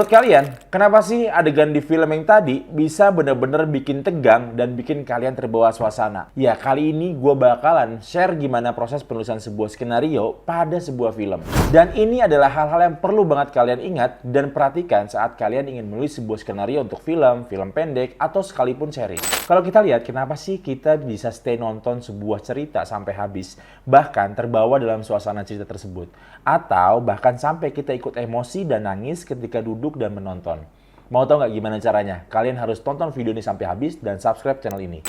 Menurut kalian, kenapa sih adegan di film yang tadi bisa bener-bener bikin tegang dan bikin kalian terbawa suasana? Ya, kali ini gue bakalan share gimana proses penulisan sebuah skenario pada sebuah film. Dan ini adalah hal-hal yang perlu banget kalian ingat dan perhatikan saat kalian ingin menulis sebuah skenario untuk film, film pendek, atau sekalipun series. Kalau kita lihat, kenapa sih kita bisa stay nonton sebuah cerita sampai habis, bahkan terbawa dalam suasana cerita tersebut. Atau bahkan sampai kita ikut emosi dan nangis ketika duduk dan menonton. Mau tahu nggak gimana caranya? Kalian harus tonton video ini sampai habis dan subscribe channel ini.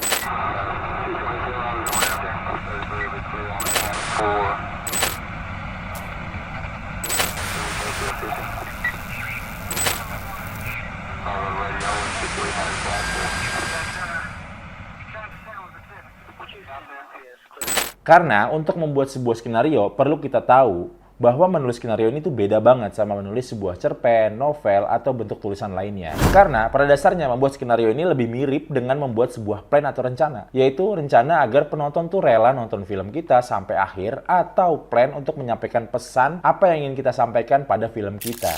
Karena untuk membuat sebuah skenario perlu kita tahu bahwa menulis skenario ini tuh beda banget sama menulis sebuah cerpen, novel, atau bentuk tulisan lainnya. Karena pada dasarnya membuat skenario ini lebih mirip dengan membuat sebuah plan atau rencana. Yaitu rencana agar penonton tuh rela nonton film kita sampai akhir, atau plan untuk menyampaikan pesan apa yang ingin kita sampaikan pada film kita.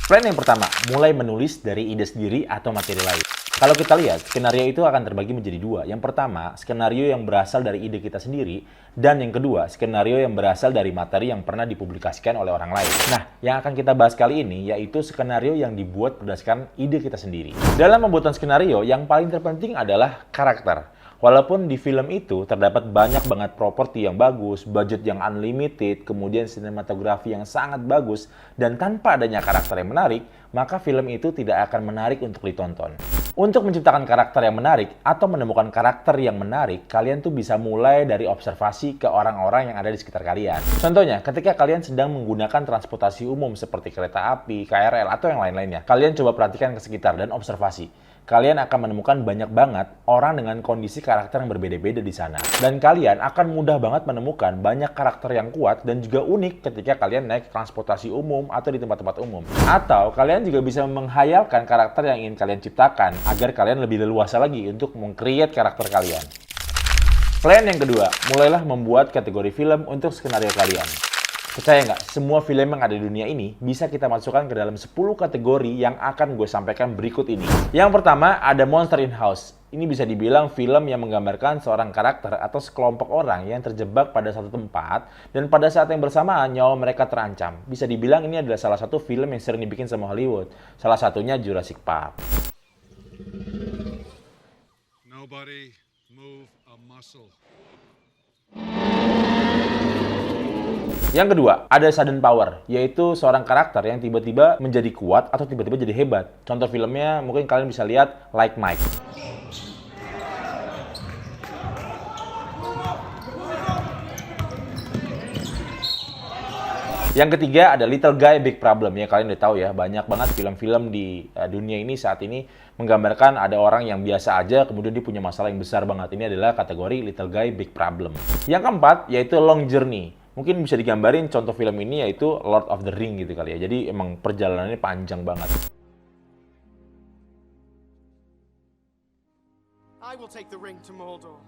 Plan yang pertama, mulai menulis dari ide sendiri atau materi lain. Kalau kita lihat, skenario itu akan terbagi menjadi dua. Yang pertama, skenario yang berasal dari ide kita sendiri. Dan yang kedua, skenario yang berasal dari materi yang pernah dipublikasikan oleh orang lain. Nah, yang akan kita bahas kali ini yaitu skenario yang dibuat berdasarkan ide kita sendiri. Dalam pembuatan skenario, yang paling terpenting adalah karakter. Walaupun di film itu terdapat banyak banget properti yang bagus, budget yang unlimited, kemudian sinematografi yang sangat bagus, dan tanpa adanya karakter yang menarik, maka film itu tidak akan menarik untuk ditonton. Untuk menciptakan karakter yang menarik atau menemukan karakter yang menarik, kalian tuh bisa mulai dari observasi ke orang-orang yang ada di sekitar kalian. Contohnya, ketika kalian sedang menggunakan transportasi umum seperti kereta api, KRL, atau yang lain-lainnya, kalian coba perhatikan ke sekitar dan observasi. Kalian akan menemukan banyak banget orang dengan kondisi karakter yang berbeda-beda di sana. Dan kalian akan mudah banget menemukan banyak karakter yang kuat dan juga unik ketika kalian naik transportasi umum atau di tempat-tempat umum. Atau kalian juga bisa menghayalkan karakter yang ingin kalian ciptakan agar kalian lebih leluasa lagi untuk meng-create karakter kalian. Plan yang kedua, mulailah membuat kategori film untuk skenario kalian. Percaya nggak, semua film yang ada di dunia ini bisa kita masukkan ke dalam 10 kategori yang akan gue sampaikan berikut ini. Yang pertama, ada Monster in House. Ini bisa dibilang film yang menggambarkan seorang karakter atau sekelompok orang yang terjebak pada satu tempat dan pada saat yang bersamaan nyawa mereka terancam. Bisa dibilang ini adalah salah satu film yang sering dibikin sama Hollywood. Salah satunya Jurassic Park. Nobody move a muscle. Yang kedua, ada sudden power, yaitu seorang karakter yang tiba-tiba menjadi kuat atau tiba-tiba jadi hebat. Contoh filmnya mungkin kalian bisa lihat Like Mike. Yang ketiga ada Little Guy Big Problem. Ya kalian udah tahu ya, banyak banget film-film di dunia ini saat ini menggambarkan ada orang yang biasa aja kemudian dia punya masalah yang besar banget. Ini adalah kategori Little Guy Big Problem. Yang keempat yaitu Long Journey. Mungkin bisa digambarin contoh film ini yaitu Lord of the Ring gitu kali ya. Jadi emang perjalanannya panjang banget. I will take the ring to Mordor.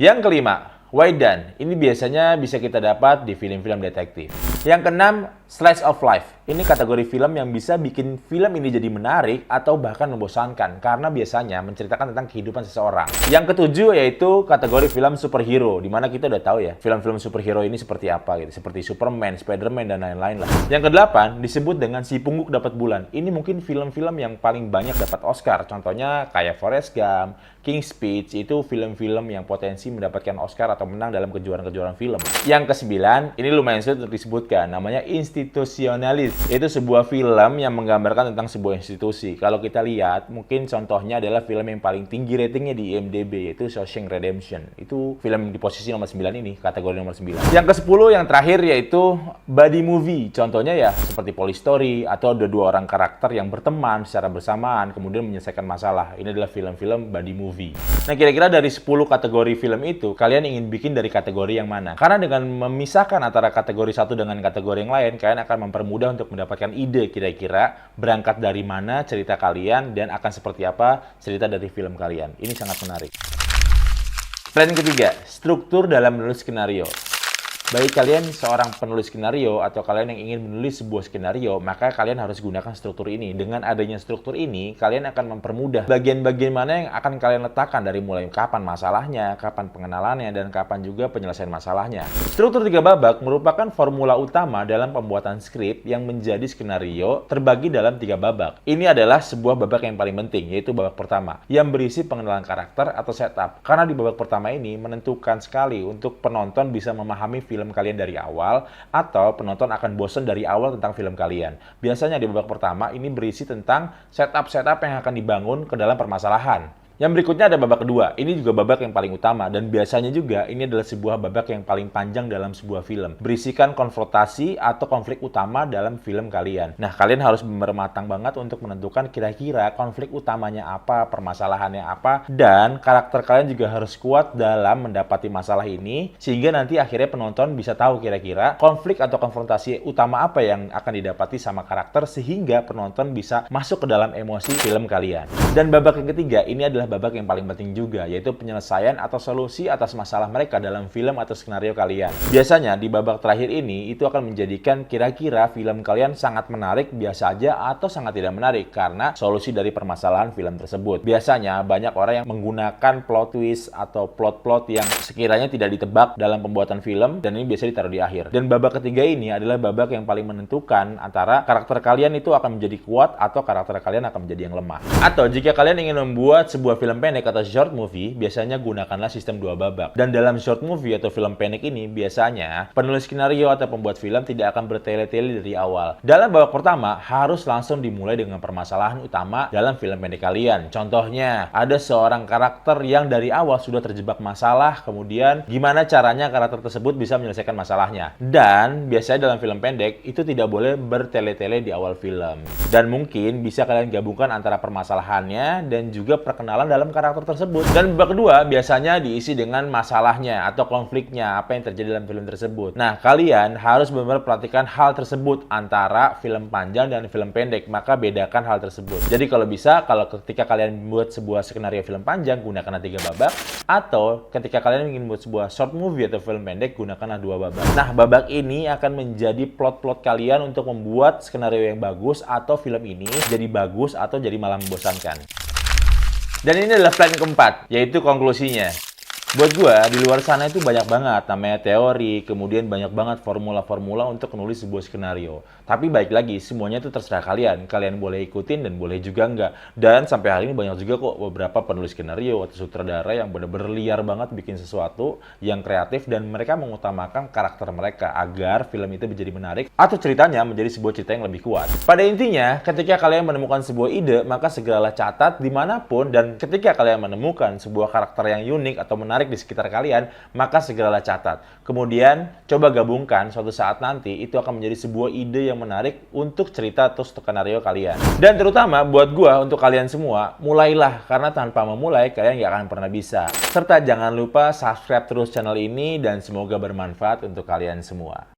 Yang kelima, Whodunit. Ini biasanya bisa kita dapat di film-film detektif. Yang keenam, Slice of Life. Ini kategori film yang bisa bikin film ini jadi menarik atau bahkan membosankan karena biasanya menceritakan tentang kehidupan seseorang. Yang ketujuh yaitu kategori film superhero, di mana kita udah tahu ya film-film superhero ini seperti apa gitu, seperti Superman, Spider-Man dan lain-lain lah. Yang kedelapan disebut dengan Si Pungguk Dapat Bulan. Ini mungkin film-film yang paling banyak dapat Oscar. Contohnya kayak Forrest Gump, King's Speech, itu film-film yang potensi mendapatkan Oscar atau menang dalam kejuaraan-kejuaraan film. Yang kesembilan, ini lumayan sulit untuk disebutkan, namanya Institutionalis. Itu sebuah film yang menggambarkan tentang sebuah institusi. Kalau kita lihat, mungkin contohnya adalah film yang paling tinggi ratingnya di IMDb, yaitu Shawshank Redemption. Itu film di posisi nomor 9 ini, kategori nomor 9. Yang ke-10 yang terakhir yaitu Buddy Movie. Contohnya ya seperti Police Story atau ada dua orang karakter yang berteman secara bersamaan kemudian menyelesaikan masalah. Ini adalah film-film Buddy Movie. Nah, kira-kira dari 10 kategori film itu, kalian ingin bikin dari kategori yang mana? Karena dengan memisahkan antara kategori satu dengan kategori yang lain, kalian akan mempermudah untuk mendapatkan ide kira-kira berangkat dari mana cerita kalian dan akan seperti apa cerita dari film kalian. Ini sangat menarik. Plan ketiga, struktur dalam menulis skenario. Bagi kalian seorang penulis skenario atau kalian yang ingin menulis sebuah skenario, maka kalian harus gunakan struktur ini. Dengan adanya struktur ini, kalian akan mempermudah bagian-bagian mana yang akan kalian letakkan dari mulai kapan masalahnya, kapan pengenalannya, dan kapan juga penyelesaian masalahnya. Struktur 3 babak merupakan formula utama dalam pembuatan skrip yang menjadi skenario terbagi dalam 3 babak. Ini adalah sebuah babak yang paling penting, yaitu babak pertama, yang berisi pengenalan karakter atau setup. Karena di babak pertama ini menentukan sekali untuk penonton bisa memahami film kalian dari awal, atau penonton akan bosan dari awal tentang film kalian. Biasanya di babak pertama ini berisi tentang setup-setup yang akan dibangun ke dalam permasalahan. Yang berikutnya ada babak kedua. Ini juga babak yang paling utama dan biasanya juga ini adalah sebuah babak yang paling panjang dalam sebuah film. Berisikan konfrontasi atau konflik utama dalam film kalian. Nah, kalian harus bermatang banget untuk menentukan kira-kira konflik utamanya apa, permasalahannya apa, dan karakter kalian juga harus kuat dalam mendapati masalah ini sehingga nanti akhirnya penonton bisa tahu kira-kira konflik atau konfrontasi utama apa yang akan didapati sama karakter sehingga penonton bisa masuk ke dalam emosi film kalian. Dan babak yang ketiga ini adalah babak yang paling penting juga, yaitu penyelesaian atau solusi atas masalah mereka dalam film atau skenario kalian. Biasanya di babak terakhir ini itu akan menjadikan kira-kira film kalian sangat menarik, biasa aja, atau sangat tidak menarik karena solusi dari permasalahan film tersebut. Biasanya banyak orang yang menggunakan plot twist atau plot-plot yang sekiranya tidak ditebak dalam pembuatan film dan ini biasanya ditaruh di akhir. Dan babak ketiga ini adalah babak yang paling menentukan antara karakter kalian itu akan menjadi kuat atau karakter kalian akan menjadi yang lemah. Atau jika kalian ingin membuat sebuah film pendek atau short movie, biasanya gunakanlah sistem 2 babak. Dan dalam short movie atau film pendek ini, biasanya penulis skenario atau pembuat film tidak akan bertele-tele dari awal. Dalam babak pertama, harus langsung dimulai dengan permasalahan utama dalam film pendek kalian. Contohnya, ada seorang karakter yang dari awal sudah terjebak masalah, kemudian gimana caranya karakter tersebut bisa menyelesaikan masalahnya. Dan biasanya dalam film pendek, itu tidak boleh bertele-tele di awal film. Dan mungkin bisa kalian gabungkan antara permasalahannya dan juga perkenalan dalam karakter tersebut. Dan babak kedua biasanya diisi dengan masalahnya atau konfliknya, apa yang terjadi dalam film tersebut. Nah, kalian harus benar-benar perhatikan hal tersebut antara film panjang dan film pendek, maka bedakan hal tersebut. Jadi kalau bisa, kalau ketika kalian membuat sebuah skenario film panjang, gunakanlah 3 babak, atau ketika kalian ingin membuat sebuah short movie atau film pendek, gunakanlah 2 babak. Nah, babak ini akan menjadi plot-plot kalian untuk membuat skenario yang bagus atau film ini jadi bagus atau jadi malah membosankan. Dan ini adalah plan keempat, yaitu konklusinya. Buat gue, di luar sana itu banyak banget namanya teori, kemudian banyak banget formula-formula untuk menulis sebuah skenario. Tapi baik lagi, semuanya itu terserah kalian. Kalian boleh ikutin dan boleh juga enggak. Dan sampai hari ini banyak juga kok beberapa penulis skenario atau sutradara yang benar-benar liar banget bikin sesuatu yang kreatif dan mereka mengutamakan karakter mereka agar film itu menjadi menarik atau ceritanya menjadi sebuah cerita yang lebih kuat. Pada intinya, ketika kalian menemukan sebuah ide, maka segeralah catat dimanapun, dan ketika kalian menemukan sebuah karakter yang unik atau menarik di sekitar kalian, maka segeralah catat. Kemudian, coba gabungkan suatu saat nanti, itu akan menjadi sebuah ide yang menarik untuk cerita atau skenario kalian. Dan terutama buat gua, untuk kalian semua, mulailah, karena tanpa memulai, kalian nggak akan pernah bisa. Serta jangan lupa subscribe terus channel ini, dan semoga bermanfaat untuk kalian semua.